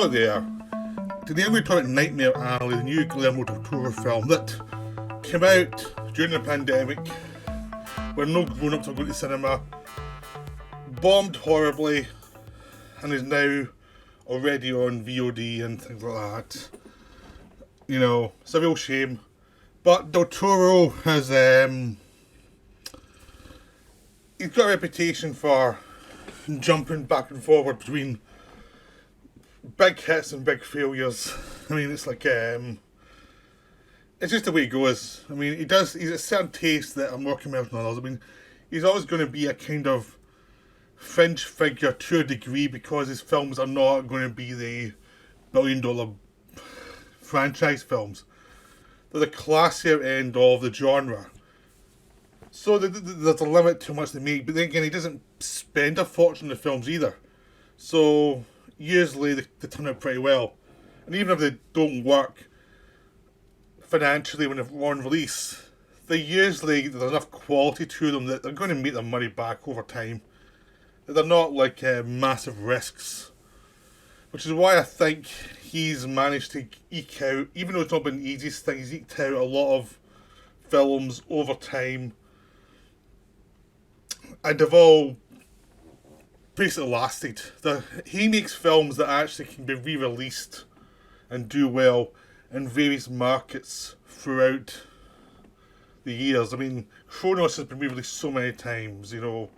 Hello there. Today we're talking about Nightmare Alley, the new Guillermo del Toro film that came out during the pandemic, where no grown-ups are going to cinema, bombed horribly, and is now already on VOD and things like that. You know, it's a real shame. But Del Toro has, he's got a reputation for jumping back and forward between big hits and big failures. I mean, it's like, it's just the way it goes. I mean, he's a certain taste that I'm working with on others. I mean, he's always going to be a kind of fringe figure to a degree because his films are not going to be the billion-dollar franchise films. They're the classier end of the genre. So there's a limit to how much they make, but then again, he doesn't spend a fortune on the films either. So usually they turn out pretty well. And even if they don't work financially when they're on release, there's enough quality to them that they're going to make their money back over time. They're not like massive risks. Which is why I think he's managed to eke out, even though it's not been the easiest thing, he's eked out a lot of films over time. And they've all basically lasted. He makes films that actually can be re-released and do well in various markets throughout the years. I mean, Chronos has been re-released so many times, you know.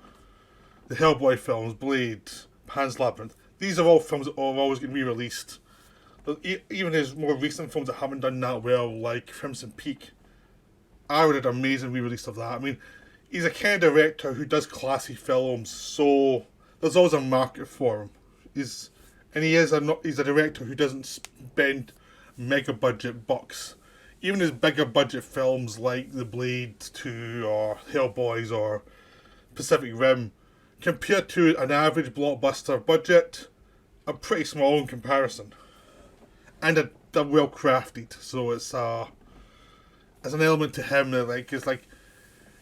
The Hellboy films, Blade, Pan's Labyrinth. These are all films that are always getting re-released. Even his more recent films that haven't done that well, like Crimson Peak, I would have an amazing re-release of that. I mean, he's a kind of director who does classy films, so there's always a market for him. He's a director who doesn't spend mega budget bucks. Even his bigger budget films like The Blade 2 or Hellboys or Pacific Rim, compared to an average blockbuster budget, are pretty small in comparison. And they're well crafted, so it's an element to him that it's like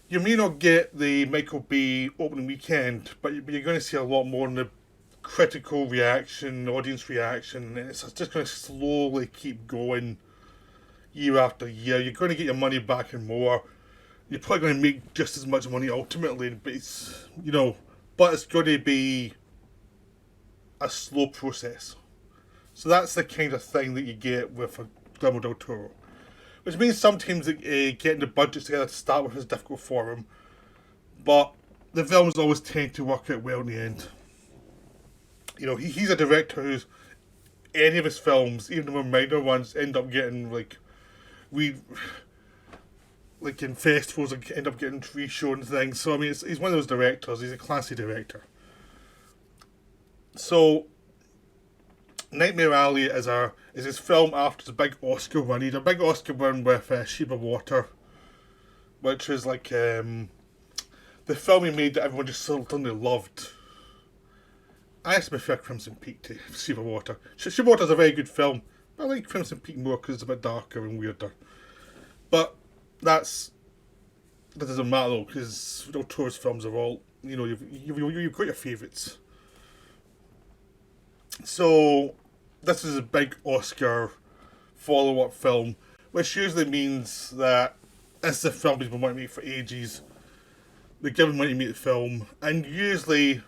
you may not get the Michael Bay opening weekend, but you're going to see a lot more in the critical reaction, audience reaction, and it's just going to slowly keep going year after year. You're going to get your money back and more. You're probably going to make just as much money ultimately, but it's going to be a slow process. So that's the kind of thing that you get with Guillermo del Toro. Which means sometimes getting the budgets together to start with is difficult for him. But the films always tend to work out well in the end. You know, he's a director who's, any of his films, even the more minor ones, end up getting in festivals and end up getting re-shown things. So I mean, he's one of those directors. He's a classy director. So Nightmare Alley is his film after the big Oscar win. He had a big Oscar win with Shape of Water, which is like the film he made that everyone just suddenly loved. I actually prefer Crimson Peak to Shape of Water. Shape of Water is a very good film, but I like Crimson Peak more because it's a bit darker and weirder. But that doesn't matter though, because Del Toro's films are all, you know, you've got your favourites. So this is a big Oscar follow-up film, which usually means that this is a film he's been wanting to make for ages. They give him money to make the film, and usually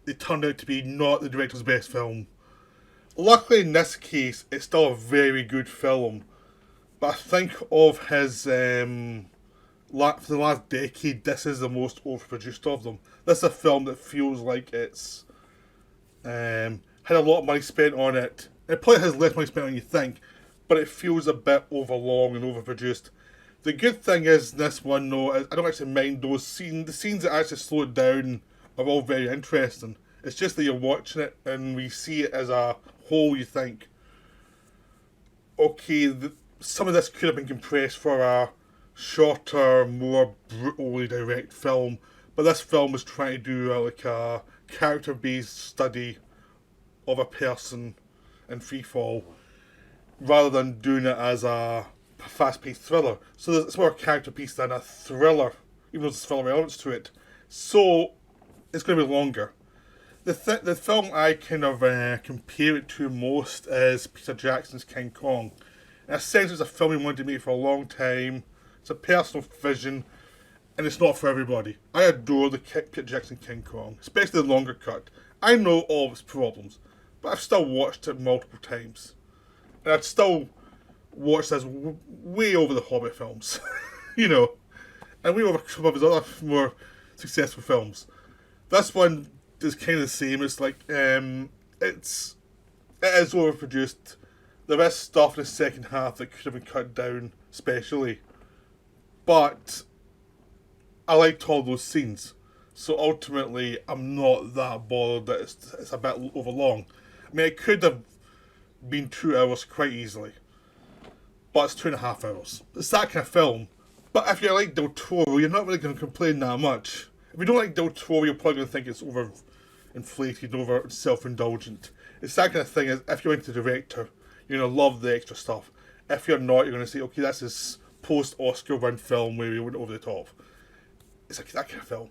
they turn out to be not the director's best film. Luckily in this case, it's still a very good film, but I think of his, for the last decade, this is the most overproduced of them. This is a film that feels like it's had a lot of money spent on it. It probably has less money spent on you think, but it feels a bit overlong and overproduced. The good thing is, this one though, I don't actually mind those scenes. The scenes that actually slow it down are all very interesting. It's just that you're watching it and we see it as a whole, you think, okay, some of this could have been compressed for a shorter, more brutally direct film, but this film was trying to do a character-based study of a person in freefall, rather than doing it as a fast-paced thriller. So it's more a character piece than a thriller, even though there's thriller elements to it. So it's going to be longer. the film I kind of compare it to most is Peter Jackson's King Kong. In a sense, it's a film he wanted to make for a long time. It's a personal vision, and it's not for everybody. I adore the Peter Jackson King Kong, especially the longer cut. I know all of its problems, but I've still watched it multiple times, and I'd still watch this way over the Hobbit films, you know, and way over some of his other more successful films. This one is kind of the same. It's like it is overproduced. There is stuff in the second half that could have been cut down, especially, but I liked all those scenes. So ultimately, I'm not that bothered that it's a bit over long. I mean, it could have been 2 hours quite easily, but it's 2.5 hours. It's that kind of film. But if you like Del Toro, you're not really going to complain that much. If you don't like Del Toro, you're probably going to think it's over inflated, over self-indulgent. It's that kind of thing. If you're into the director, you're going to love the extra stuff. If you're not, you're going to say, okay, that's his post-Oscar win film where he went over the top. It's like that kind of film.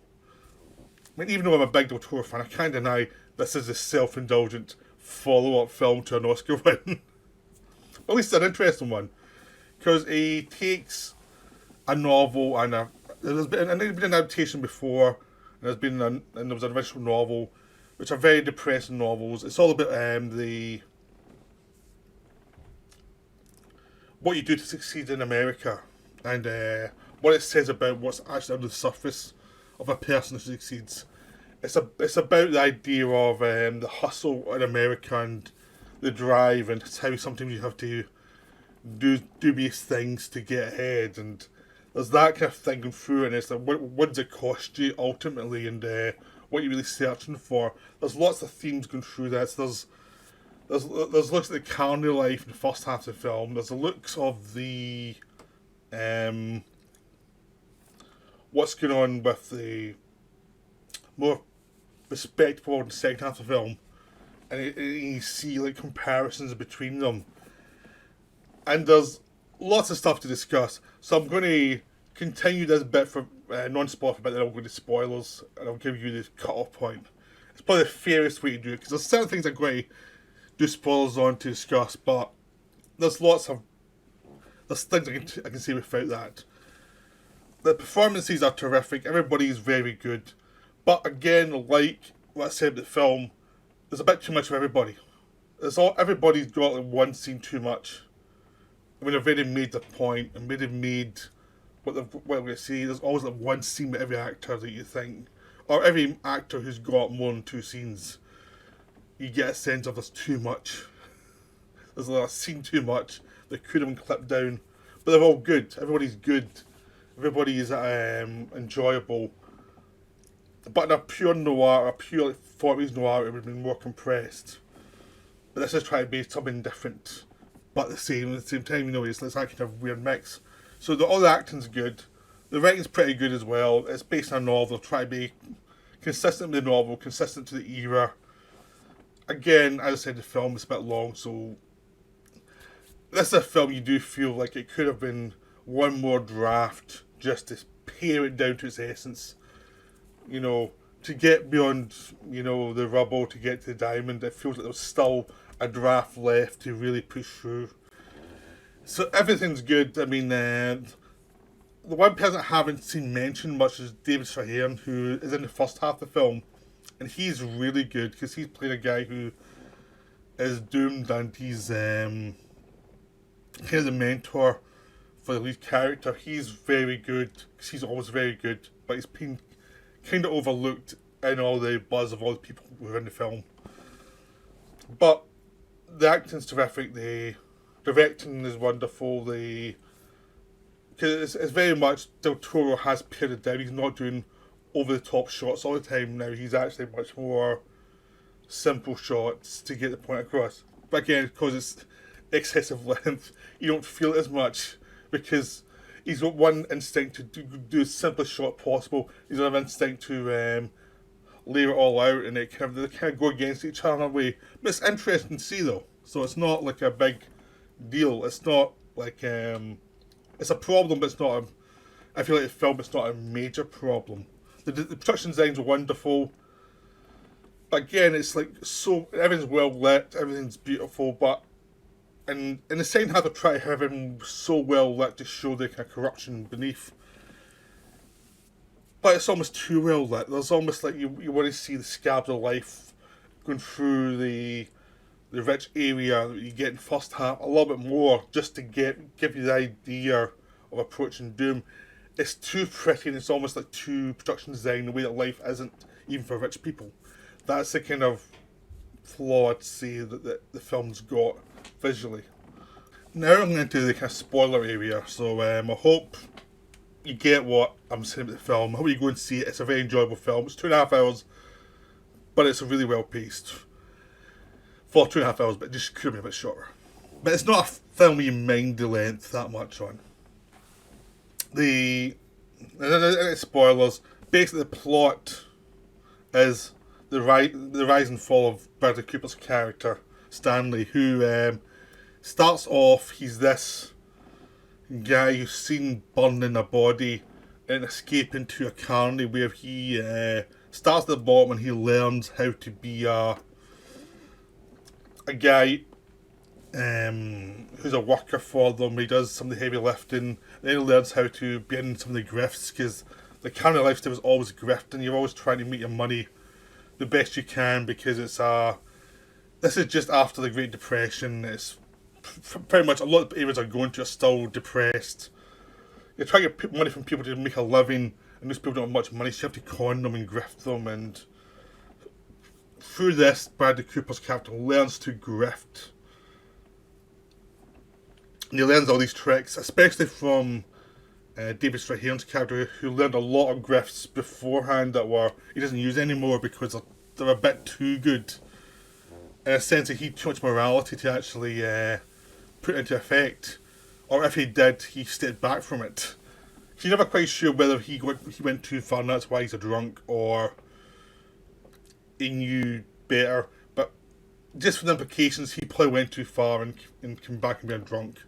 I mean, even though I'm a big Del Toro fan, I can't deny this is a self-indulgent follow-up film to an Oscar win. At least an interesting one. Because he takes a novel and there's been an adaptation before, and there was an original novel, which are very depressing novels. It's all about what you do to succeed in America, and what it says about what's actually under the surface of a person who succeeds. It's about the idea of the hustle in America and the drive, and how sometimes you have to do dubious things to get ahead, and there's that kind of thing going through, and it's like, what does it cost you ultimately, and what you're really searching for. There's lots of themes going through that. So there's looks at the calendar life in the first half of the film. There's the looks of the what's going on with the more respectable in the second half of the film, and you see like comparisons between them. And there's lots of stuff to discuss, so I'm going to continue this bit for non-spoiler, but then I'll go to spoilers, and I'll give you the cut-off point. It's probably the fairest way to do it, because there's certain things I'm going to do spoilers on to discuss, but there's things I can say without that. The performances are terrific, everybody is very good, but again, like what I said about the film, there's a bit too much of everybody. Everybody's got like one scene too much. I mean, they've already made the point, and they've made what we're going to see. There's always like one scene with every actor that you think, or every actor who's got more than two scenes, you get a sense of there's too much. There's like a scene too much that could have been clipped down, but they're all good. Everybody's good. Everybody is enjoyable. But in a pure noir, a pure 40s noir, it would have been more compressed. But this is trying to be something different, but at the same time, you know, it's that kind of weird mix. So all the acting's good, the writing's pretty good as well. It's based on a novel, try to be consistent with the novel, consistent to the era. Again, as I said, the film is a bit long, so this is a film you do feel like it could have been one more draft just to pare it down to its essence. You know, to get beyond, you know, the rubble, to get to the diamond, it feels like there's still a draft left to really push through. So everything's good. I mean, the one person I haven't seen mentioned much is David Strathairn, who is in the first half of the film, and he's really good because he's playing a guy who is doomed, and he's kind of the mentor for the lead character. He's very good because he's always very good, but he's been kind of overlooked in all the buzz of all the people who are in the film. But the acting's terrific. The directing is wonderful. Because it's very much Del Toro has pared it down. He's not doing over the top shots all the time now. He's actually much more simple shots to get the point across. But again, because it's excessive length, you don't feel it as much because he's got one instinct to do the simplest shot possible. He's got an instinct to lay it all out, and they kind of go against each other in a way. But it's interesting to see though. So it's not like a big deal. It's not like it's a problem, but it's not I feel like the film, it's not a major problem. The production designs are wonderful. But again, it's like so everything's well lit, everything's beautiful, but in the second half, they try to have everything so well lit to show the kind of corruption beneath. But it's almost too well lit. There's almost like you want to see the scabs of life going through the rich area that you get in first half a little bit more, just to give you the idea of approaching doom. It's too pretty, and it's almost like too production design, the way that life isn't even for rich people. That's the kind of flaw I'd say that the film's got visually. Now I'm going to the kind of spoiler area, so I hope you get what I'm saying about the film. I hope you go and see it. It's a very enjoyable film. It's 2.5 hours, but it's really well paced. For 2.5 hours, but it just could have been a bit shorter. But it's not a film you mind the length that much on. The spoilers. Basically, the plot is the rise and fall of Bradley Cooper's character Stanley, who starts off. He's this guy who's seen burning a body and escape into a carny where he starts at the bottom and he learns how to be a guy who's a worker for them. He does some of the heavy lifting. Then he learns how to be in some of the grifts, because the kind of lifestyle is always grifting. You're always trying to make your money the best you can, because this is just after the Great Depression. It's pretty much a lot of areas are going to are still depressed. You're trying to get money from people to make a living, and those people don't have much money, so you have to con them and grift them. And through this, Bradley Cooper's character learns to grift. And he learns all these tricks, especially from David Straharen's character, who learned a lot of grifts beforehand that he doesn't use anymore because they're a bit too good. In a sense that he had too much morality to actually put into effect. Or if he did, he stayed back from it. He's never quite sure whether he went too far and that's why he's a drunk, or he knew better. But just from the implications, he probably went too far and came back and being drunk.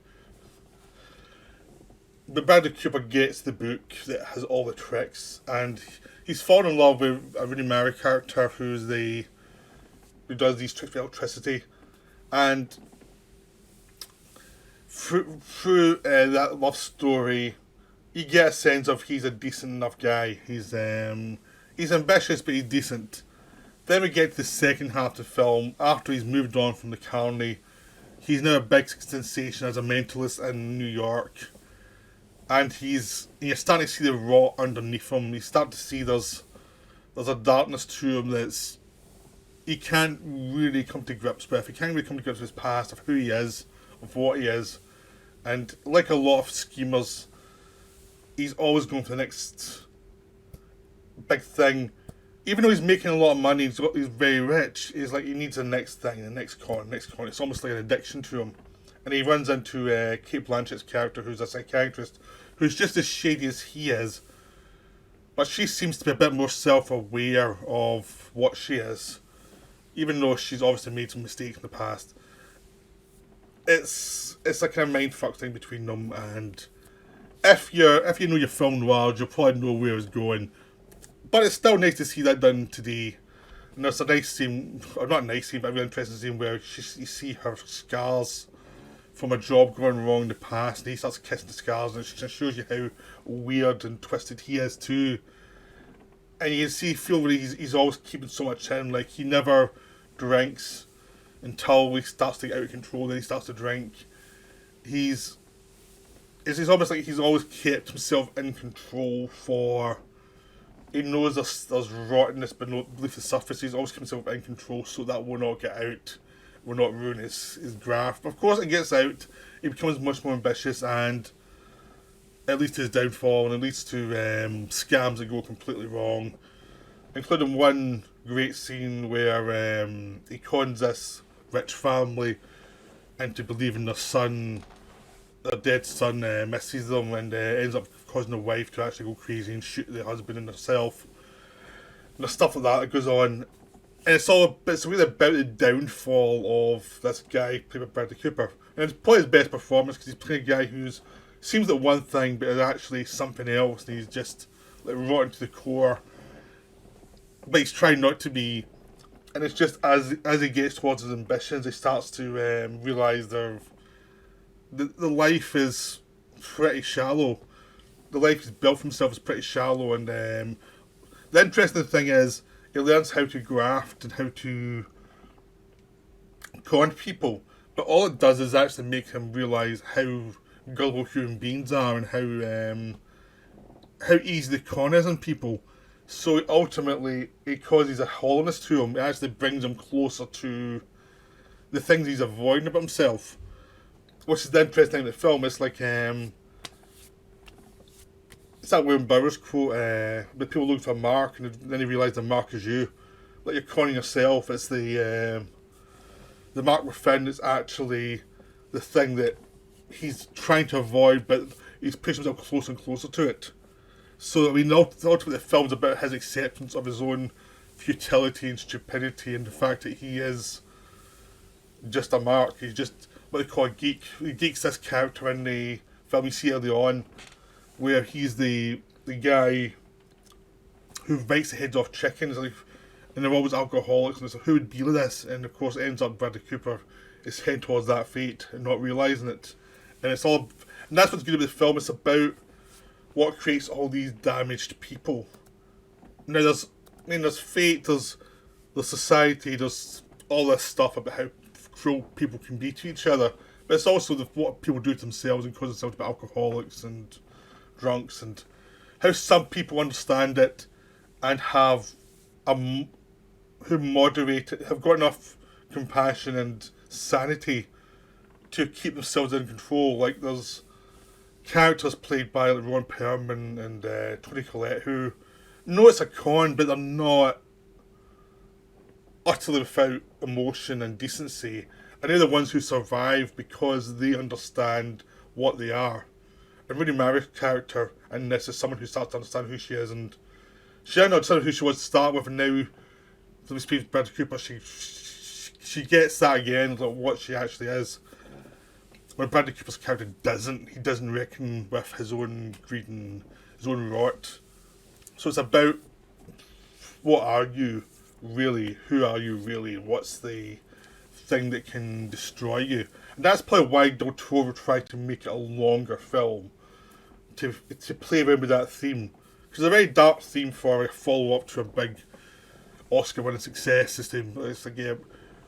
But Bradley Cooper gets the book that has all the tricks, and he's fallen in love with a Rooney Mara character who does these tricks with electricity. And through that love story, you get a sense of he's a decent enough guy. He's ambitious, but he's decent. Then we get to the second half of the film. After he's moved on from the carny, he's now a big sensation as a mentalist in New York. And you're starting to see the rot underneath him. You start to see there's a darkness to him that's he can't really come to grips with. He can't really come to grips with his past, of who he is, of what he is. And like a lot of schemers, he's always going for the next big thing. Even though he's making a lot of money, he's very rich, he's like, he needs the next thing, the next con. It's almost like an addiction to him. And he runs into Cate Blanchett's character, who's a psychiatrist, who's just as shady as he is. But she seems to be a bit more self-aware of what she is, even though she's obviously made some mistakes in the past. It's a kind of mindfuck thing between them, and if you know your film noir, you'll probably know where it's going. But it's still nice to see that done today. And there's a nice scene, or not a nice scene, but a really interesting scene where you see her scars from a job going wrong in the past, and he starts kissing the scars, and it just shows you how weird and twisted he is too. And you can feel really he's always keeping so much in. Like, he never drinks until he starts to get out of control, then he starts to drink. It's almost like he's always kept himself in control he knows there's rottenness beneath the surface. He's always kept himself in control so that will not get out, will not ruin his graft. But of course it gets out, he becomes much more ambitious, and it leads to his downfall, and it leads to scams that go completely wrong, including one great scene where he cons this rich family into believing their dead son misses them, and ends up causing the wife to actually go crazy and shoot the husband and herself. And there's stuff like that goes on. And it's really about the downfall of this guy played by Bradley Cooper. And it's probably his best performance, because he's playing a guy who seems like one thing but is actually something else, and he's just like rotten to the core. But he's trying not to be And it's just as he gets towards his ambitions, he starts to realise the life is pretty shallow. The life he's built for himself is pretty shallow, and the interesting thing is he learns how to graft and how to con people. But all it does is actually make him realise how gullible human beings are and how easy the con is on people. So ultimately, it causes a hollowness to him. It actually brings him closer to the things he's avoiding about himself. Which is the interesting thing in the film. It's like, it's that William Burroughs quote, the people look for a mark and then they realise the mark is you. Like you're conning yourself. It's the mark within is actually the thing that he's trying to avoid, but he's pushing himself closer and closer to it. So, I mean, ultimately the film's about his acceptance of his own futility and stupidity and the fact that he is just a mark. He's just what they call a geek. He geeks this character in the film you see early on, where he's the guy who bites the heads off chickens, and they're always alcoholics, and it's like, who would be like this? And of course it ends up Bradley Cooper is heading towards that fate and not realising it. And it's all, and that's what's good about the film. It's about what creates all these damaged people. Now there's fate, there's society, there's all this stuff about how cruel people can be to each other. But it's also what people do to themselves and cause themselves to be alcoholics and drunks, and how some people understand it and have who moderate it, have got enough compassion and sanity to keep themselves in control. Like there's characters played by like Ron Perlman and Toni Collette who know it's a con, but they're not utterly without emotion and decency. And they're the ones who survive because they understand what they are. And Rooney Mara's character in this is someone who starts to understand who she is, and she didn't understand who she was to start with, and now, to we speak to Bradley Cooper, she gets that again, like what she actually is. When Bradley Cooper's character doesn't, he doesn't reckon with his own greed and his own rot. So it's about what are you really, who are you really, what's the thing that can destroy you. And that's probably why Del Toro tried to make it a longer film, to play around with that theme. Because it's a very dark theme for a follow-up to a big Oscar-winning success. It's like, yeah,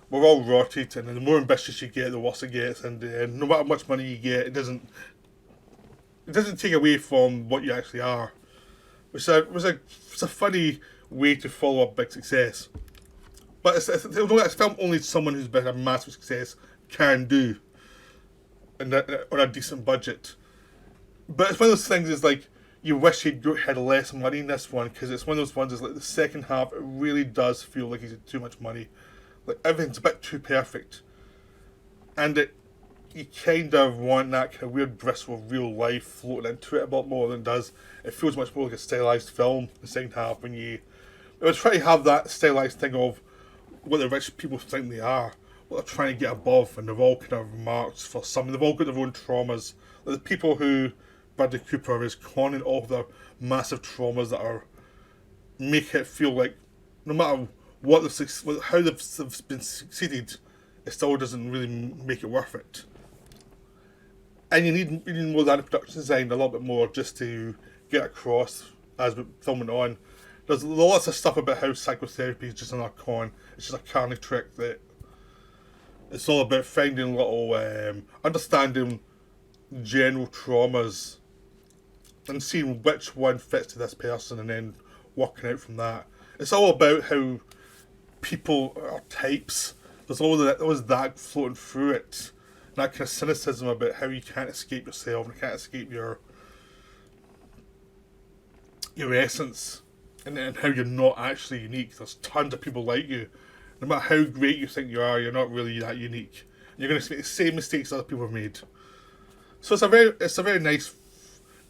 we're all rotted, and the more ambitious you get, the worse it gets, and no matter how much money you get, it doesn't take away from what you actually are. It's a funny way to follow up big success. But it's a film only someone who's been a massive success can do, and on a decent budget. But it's one of those things is like, you wish he'd had less money in this one, because it's one of those ones is like the second half, it really does feel like he's had too much money. Like everything's a bit too perfect. And you kind of want that kind of weird bristle of real life floating into it a bit more than it does. It feels much more like a stylized film, the second half, when it was trying to have that stylized thing of what the rich people think they are, what they're trying to get above, and they've all kind of marked for some, they've all got their own traumas. Like the people who Bradley Cooper is conning all of their massive traumas that are make it feel like no matter what how they've been succeeded, it still doesn't really make it worth it. And you need more of that in production design, a little bit more, just to get across as we're filming on. There's lots of stuff about how psychotherapy is just another con. It's just a carny trick that it's all about finding little, understanding general traumas and seeing which one fits to this person and then working out from that. It's all about how people are types. There's always that floating through it. That kind of cynicism about how you can't escape yourself and can't escape your essence, and how you're not actually unique. There's tons of people like you. No matter how great you think you are, you're not really that unique. You're going to make the same mistakes other people have made. So it's a very nice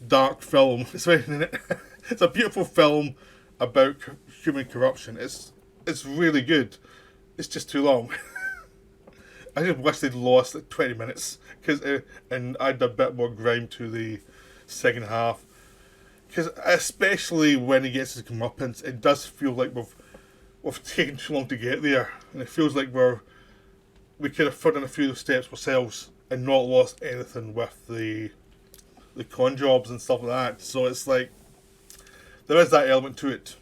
dark film. It's a beautiful film about human corruption. It's really good. It's just too long. I just wish they'd lost like 20 minutes and add a bit more grime to the second half. Because especially when he gets his comeuppance, it does feel like we've taken too long to get there, and it feels like we could have filled in a few steps ourselves and not lost anything with the con jobs and stuff like that. So it's like there is that element to it.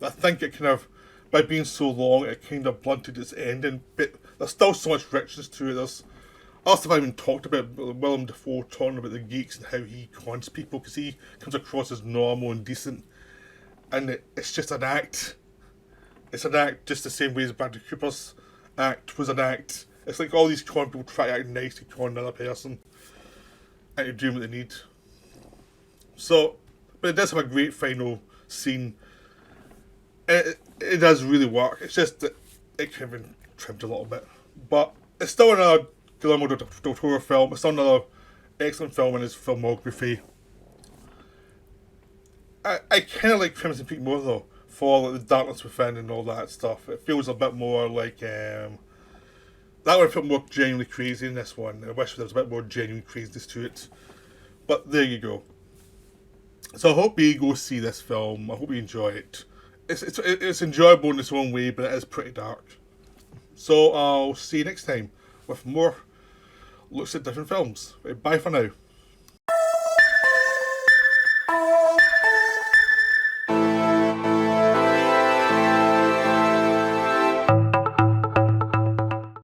I think it kind of, by being so long, it kind of blunted its ending. But there's still so much richness to it. There's also, I haven't even talked about Willem Dafoe talking about the geeks and how he cons people, because he comes across as normal and decent, and it's just an act. It's an act just the same way as Bradley Cooper's act was an act. It's like all these con people try to act nice to con another person and to do what they need. So, but it does have a great final scene. It does really work. It's just that it could have been trimmed a little bit. But it's still another Guillermo del Toro film. It's still another excellent film in his filmography. I kind of like Crimson Peak more though, for like, the darkness within and all that stuff. It feels a bit more like that one felt more genuinely crazy in this one. I wish there was a bit more genuine craziness to it. But there you go. So I hope you go see this film. I hope you enjoy it. It's enjoyable in its own way, but it is pretty dark. So I'll see you next time with more looks at different films. Bye for now.